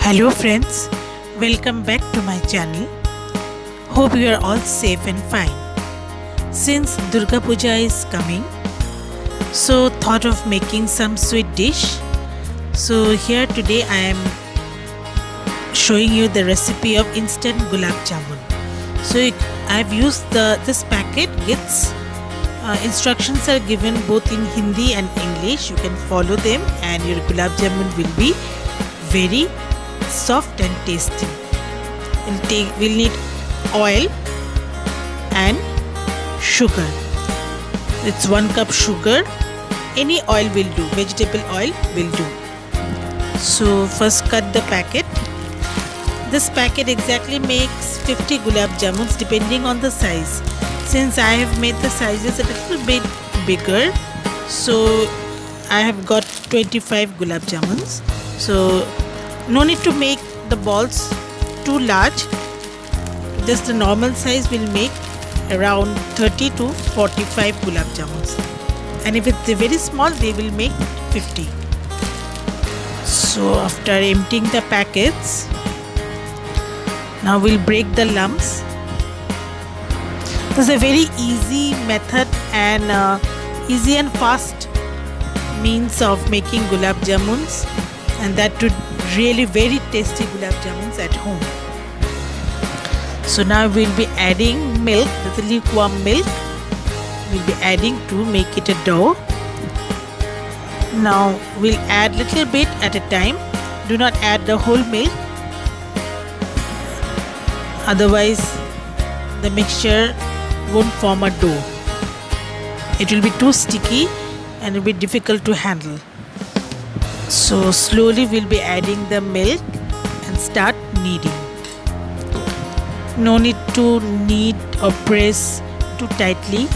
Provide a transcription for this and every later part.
Hello friends, welcome back to my channel. Hope you are all safe and fine. Since Durga Puja is coming, so thought of making some sweet dish. So here today I am showing you the recipe of instant gulab jamun. So I've used this packet. Its instructions are given both in Hindi and English. You can follow them and your gulab jamun will be very soft and tasty. We'll need oil and sugar. It's 1 cup sugar. Any oil will do. Vegetable oil will do. So first cut the packet. This packet exactly makes 50 gulab jamuns depending on the size. Since I have made the sizes a little bit bigger, so I have got 25 gulab jamuns. So no need to make the balls too large. Just the normal size will make around 30 to 45 gulab jamuns. And if it's very small, they will make 50. So after emptying the packets, now we'll break the lumps. This is a very easy method and easy and fast means of making gulab jamuns, and that too really very tasty gulab jamuns at home. So now we'll be adding milk, the lukewarm milk. We'll be adding to make it a dough. Now we'll add little bit at a time. Do not add the whole milk, otherwise the mixture won't form a dough. It will be too sticky and it will be difficult to handle. So slowly we'll be adding the milk and start kneading. No need to knead or press too tightly.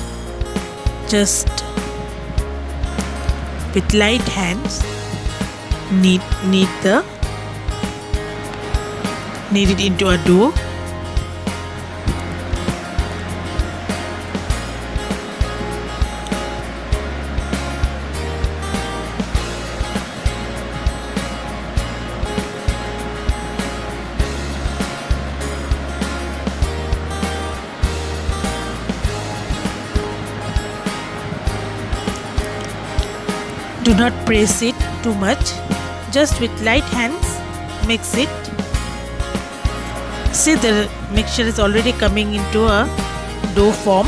Just with light hands knead it into a dough. Do not press it too much. Just with light hands mix it. See, the mixture is already coming into a dough form.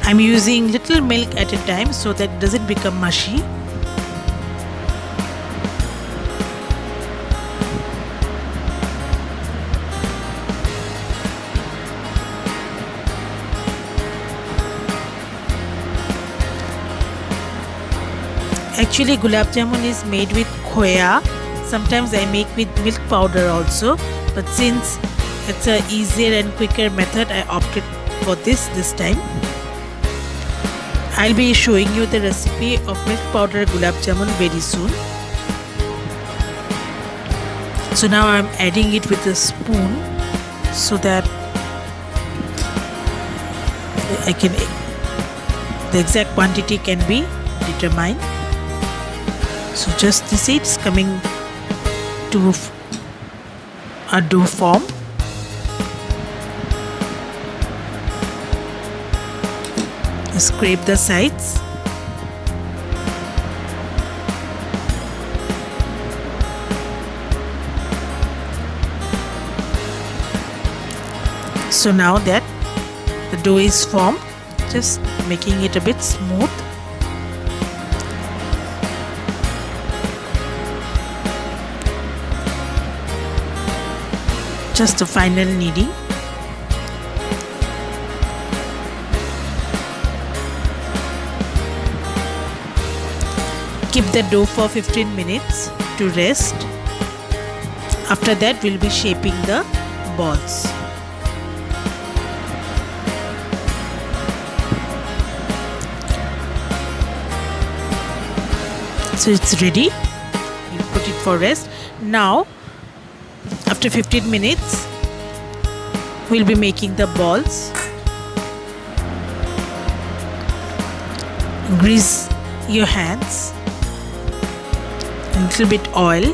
I'm using little milk at a time so that it doesn't become mushy. Actually, gulab jamun is made with khoya. Sometimes I make with milk powder also, but since it's a easier and quicker method, I opted for this time. I'll be showing you the recipe of milk powder gulab jamun very soon. So now I'm adding it with a spoon so that the exact quantity can be determined. So just the seeds coming to a dough form. Scrape the sides. So now that the dough is formed, just making it a bit smooth. Just a final kneading. Keep the dough for 15 minutes to rest. After that, we'll be shaping the balls. So it's ready. We'll put it for rest. Now after 15 minutes we'll be making the balls. Grease your hands, a little bit oil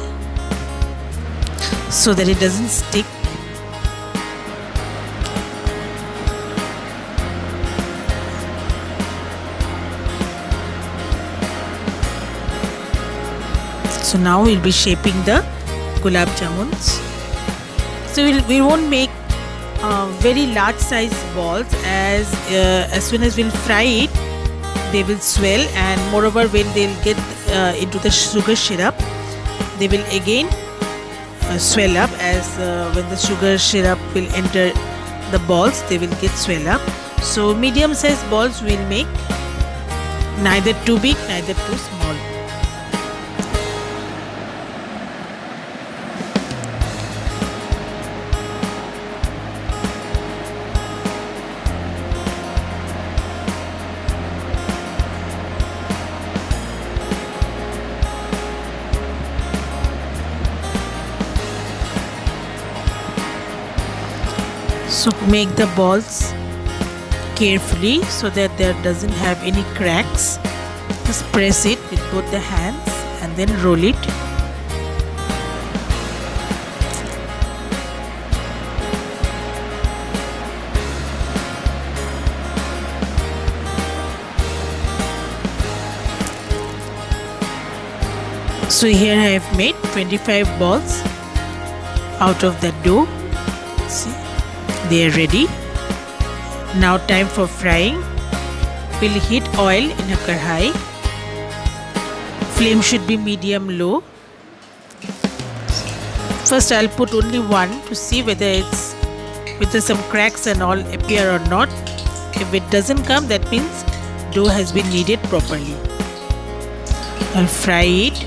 so that it doesn't stick. So now we'll be shaping the gulab jamuns. So we won't make very large size balls, as soon as we'll fry it they will swell, and moreover when they'll get into the sugar syrup they will again swell up, as when the sugar syrup will enter the balls they will get swell up. So medium size balls we'll make, neither too big neither too small. So make the balls carefully so that there doesn't have any cracks. Just press it with both the hands and then roll it. So here I have made 25 balls out of the dough. See, they are ready. Now time for frying. We'll heat oil in a kadhai. Flame should be medium low. First I'll put only one to see whether some cracks and all appear or not. If it doesn't come, that means dough has been kneaded properly. I'll fry it.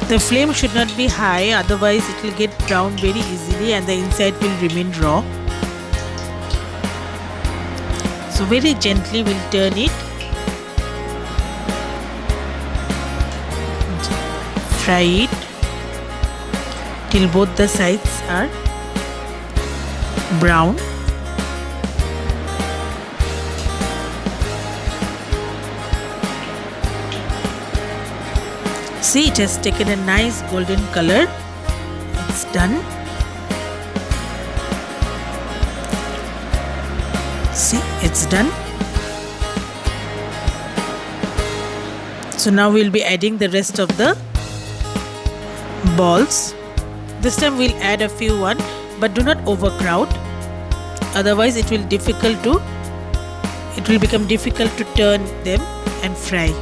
The flame should not be high, otherwise it will get brown very easily and the inside will remain raw. So very gently we'll turn it. Fry it till both the sides are brown. See, it has taken a nice golden color. It's done. See, it's done. So now we'll be adding the rest of the balls. This time we'll add a few one, but do not overcrowd. Otherwise it will become difficult to turn them and fry.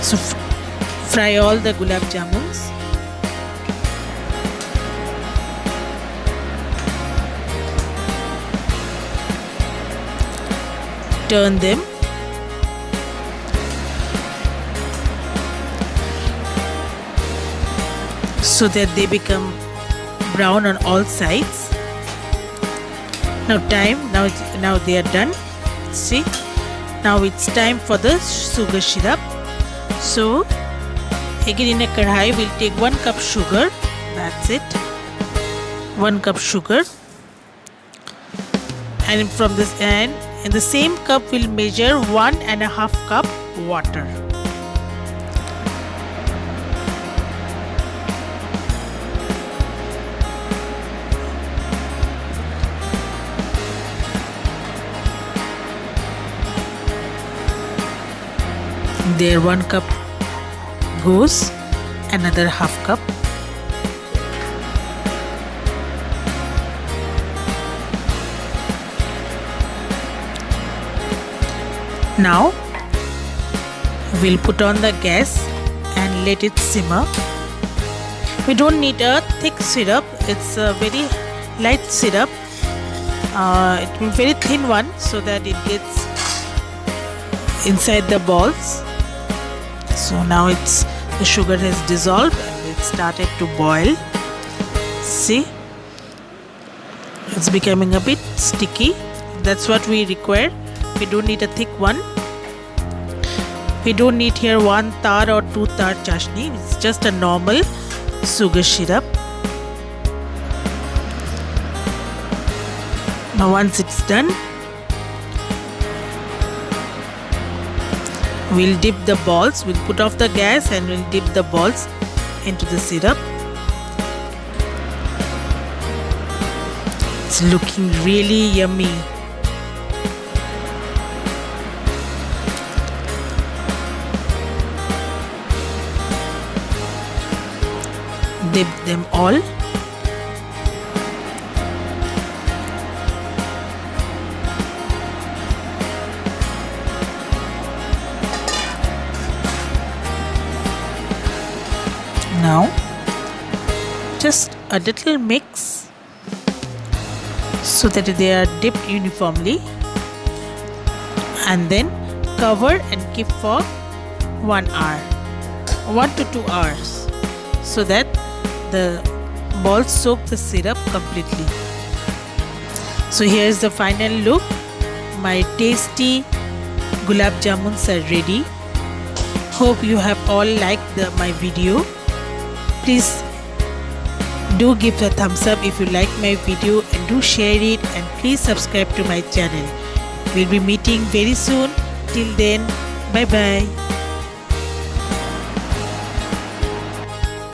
So fry all the gulab jamuns. Turn them. So that they become brown on all sides. Now they are done. See, now it's time for the sugar syrup. So again in a kadhai we'll take 1 cup sugar. That's it. 1 cup sugar. And from this end, in the same cup we'll measure 1.5 cup water. There 1 cup goes, another half cup. Now we'll put on the gas and let it simmer. We don't need a thick syrup, it's a very light syrup. It will be very thin one so that it gets inside the balls. So now the sugar has dissolved and it started to boil. See, it's becoming a bit sticky. That's what we require. We don't need a thick one. We don't need here 1 tar or 2 tar chashni. It's just a normal sugar syrup. Now once it's done, we'll dip the balls. We'll put off the gas and we'll dip the balls into the syrup. It's looking really yummy. Dip them all. Now just a little mix so that they are dipped uniformly, and then cover and keep for 1 hour, 1 to 2 hours, so that the balls soak the syrup completely. So here is the final look. My tasty gulab jamuns are ready. Hope you have all liked my video. Please do give a thumbs up if you like my video, and do share it, and please subscribe to my channel. We'll be meeting very soon. Till then, bye bye.